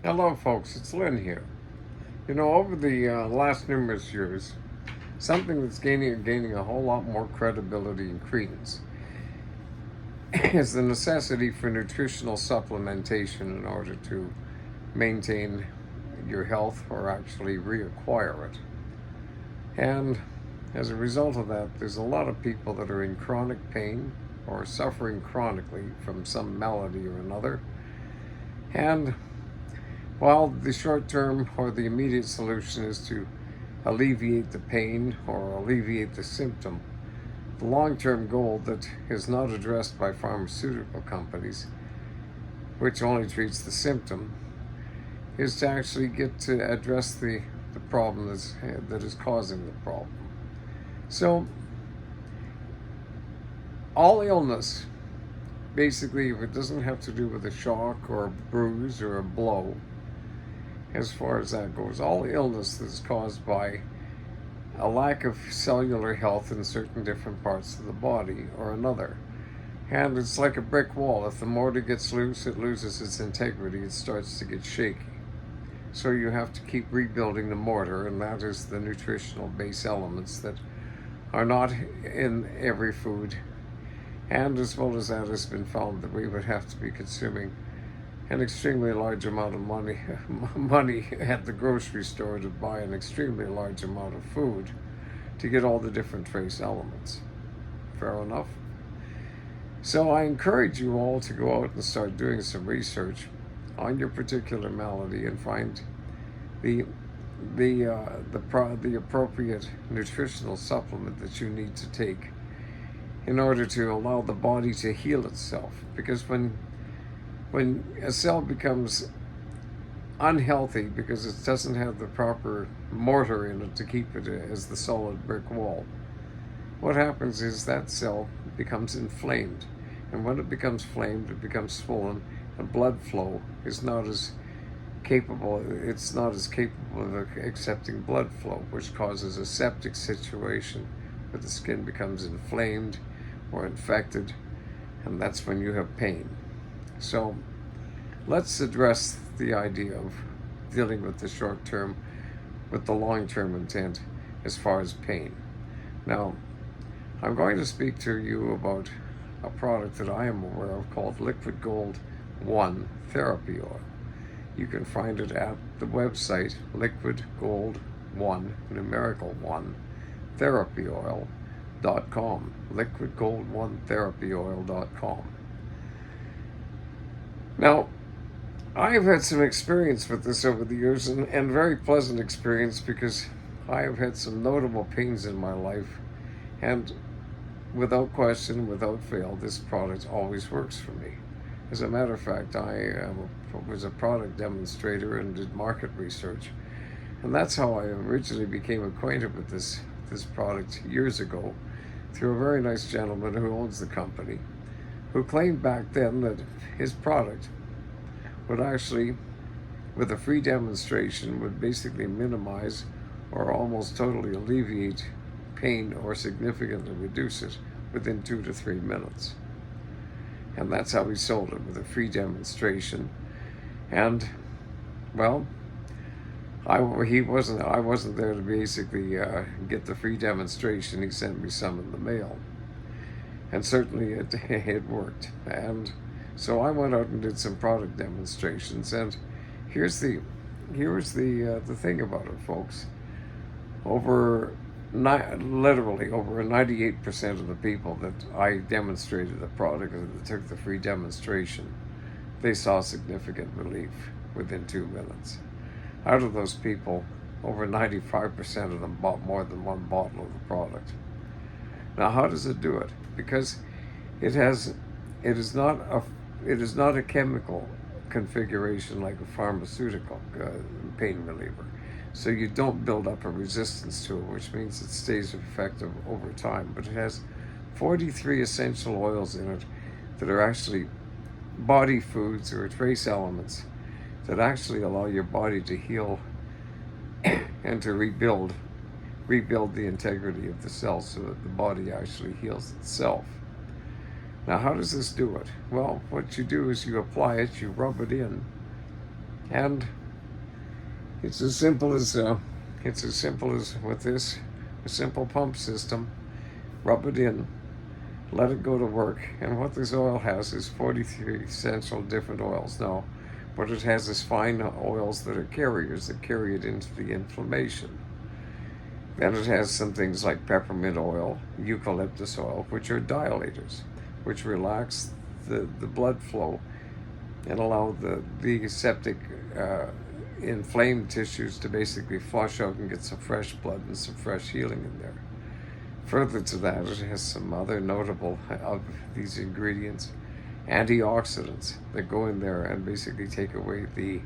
Hello, folks. It's Lynn here. Over the last numerous years, something that's gaining a whole lot more credibility and credence is the necessity for nutritional supplementation in order to maintain your health or actually reacquire it. And as a result of that, there's a lot of people that are in chronic pain or suffering chronically from some malady or another. And while the short term or the immediate solution is to alleviate the pain or alleviate the symptom, the long term goal that is not addressed by pharmaceutical companies, which only treats the symptom, is to actually get to address the problem that is causing the problem. So, all illness, basically, if it doesn't have to do with a shock or a bruise or a blow, as far as that goes, all illness is caused by a lack of cellular health in certain different parts of the body or another. And it's like a brick wall. If the mortar gets loose, it loses its integrity. It starts to get shaky. So you have to keep rebuilding the mortar, and that is the nutritional base elements that are not in every food. And as well as that, has been found that we would have to be consuming an extremely large amount of money at the grocery store to buy an extremely large amount of food to get all the different trace elements. Fair enough? So I encourage you all to go out and start doing some research on your particular malady and find the appropriate nutritional supplement that you need to take in order to allow the body to heal itself. Because when a cell becomes unhealthy because it doesn't have the proper mortar in it to keep it as the solid brick wall, what happens is that cell becomes inflamed. And when it becomes inflamed, it becomes swollen, and blood flow is not as capable of accepting blood flow, which causes a septic situation where the skin becomes inflamed or infected, and that's when you have pain. So let's address the idea of dealing with the short term with the long term intent as far as pain. Now, I'm going to speak to you about a product that I am aware of called Liquid Gold 1 Therapy Oil. You can find it at the website Liquid Gold 1, numerical 1, therapyoil.com, liquidgold1therapyoil.com. Now, I've had some experience with this over the years, and very pleasant experience, because I have had some notable pains in my life, and without question, without fail, this product always works for me. As a matter of fact, I was a product demonstrator and did market research, and that's how I originally became acquainted with this product years ago, through a very nice gentleman who owns the company, who claimed back then that his product would actually, with a free demonstration, would basically minimize or almost totally alleviate pain or significantly reduce it within 2 to 3 minutes. And that's how he sold it, with a free demonstration. And, well, I wasn't there to basically get the free demonstration. He sent me some in the mail. And certainly it worked. And so I went out and did some product demonstrations, and here's the thing about it, folks. Literally over 98% of the people that I demonstrated the product that took the free demonstration, they saw significant relief within 2 minutes. Out of those people, over 95% of them bought more than one bottle of the product. Now, how does it do it? Because it is not a chemical configuration like a pharmaceutical pain reliever. So you don't build up a resistance to it, which means it stays effective over time. But it has 43 essential oils in it that are actually body foods or trace elements that actually allow your body to heal and to rebuild the integrity of the cells so that the body actually heals itself. Now, how does this do it? Well, what you do is you apply it, you rub it in, And it's as simple as with this, a simple pump system. Rub it in, let it go to work. And what this oil has is 43 essential different oils. Now, what it has is fine oils that are carriers that carry it into the inflammation. Then it has some things like peppermint oil, eucalyptus oil, which are dilators, which relax the blood flow and allow the septic inflamed tissues to basically flush out and get some fresh blood and some fresh healing in there. Further to that, it has some other notable of these ingredients, antioxidants that go in there and basically take away the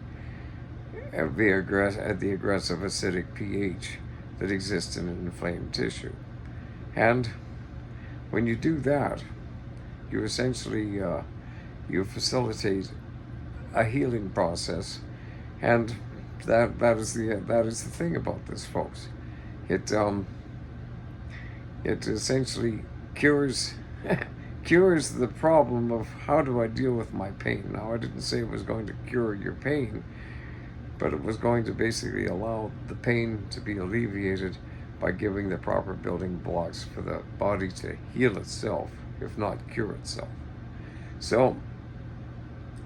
aggressive acidic pH that exists in an inflamed tissue. And when you do that, you essentially you facilitate a healing process, and that is the thing about this, folks. It essentially cures cures the problem of how do I deal with my pain. Now, I didn't say it was going to cure your pain, but it was going to basically allow the pain to be alleviated by giving the proper building blocks for the body to heal itself, if not cure itself. So,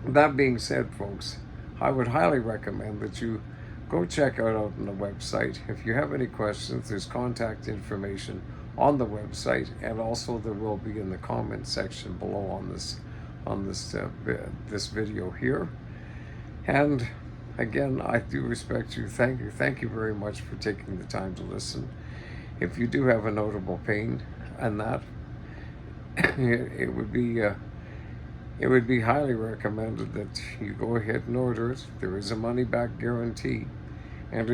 that being said, folks, I would highly recommend that you go check out on the website. If you have any questions, there's contact information on the website, and also there will be in the comment section below on this video here. And again, I do respect you. Thank you very much for taking the time to listen. If you do have a notable pain, and that it would be highly recommended that you go ahead and order it. There is a money-back guarantee, and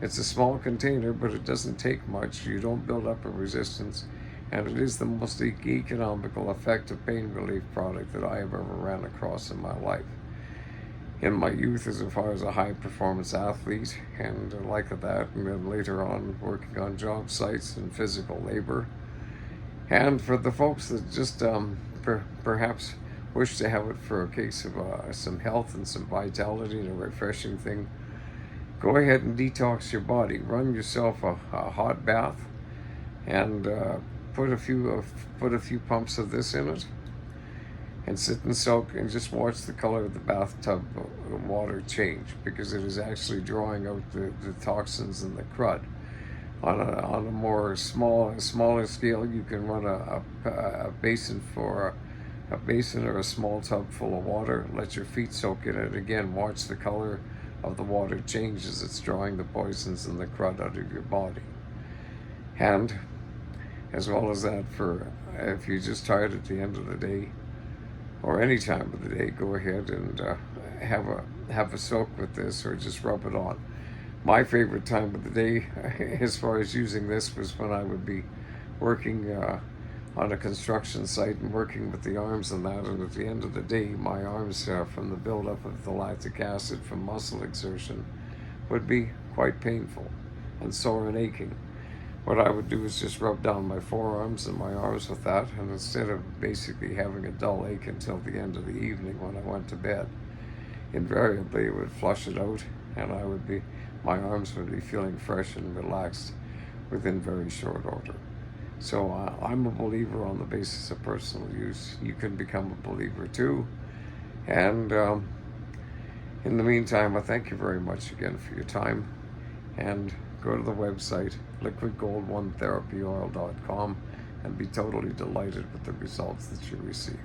it's a small container, but it doesn't take much. You don't build up a resistance, and it is the most economical, effective pain relief product that I have ever ran across in my life. In my youth, as far as a high-performance athlete, and like that, and then later on working on job sites and physical labor. And for the folks that just perhaps wish to have it for a case of some health and some vitality and a refreshing thing, go ahead and detox your body. Run yourself a hot bath, and put a few pumps of this in it, and sit and soak and just watch the color of the bathtub water change, because it is actually drawing out the toxins and the crud. On a more smaller scale, you can run a basin or a small tub full of water. Let your feet soak in it. Again, watch the color of the water change as it's drawing the poisons and the crud out of your body. And as well as that, for if you're just tired at the end of the day, or any time of the day, go ahead and have a soak with this, or just rub it on. My favorite time of the day, as far as using this, was when I would be working on a construction site and working with the arms and that, and at the end of the day, my arms, from the buildup of the lactic acid from muscle exertion, would be quite painful and sore and aching. What I would do is just rub down my forearms and my arms with that, and instead of basically having a dull ache until the end of the evening when I went to bed, invariably it would flush it out, and my arms would be feeling fresh and relaxed within very short order. So I'm a believer on the basis of personal use. You can become a believer too. And in the meantime, I thank you very much again for your time. And go to the website, liquidgold1therapyoil.com, and be totally delighted with the results that you receive.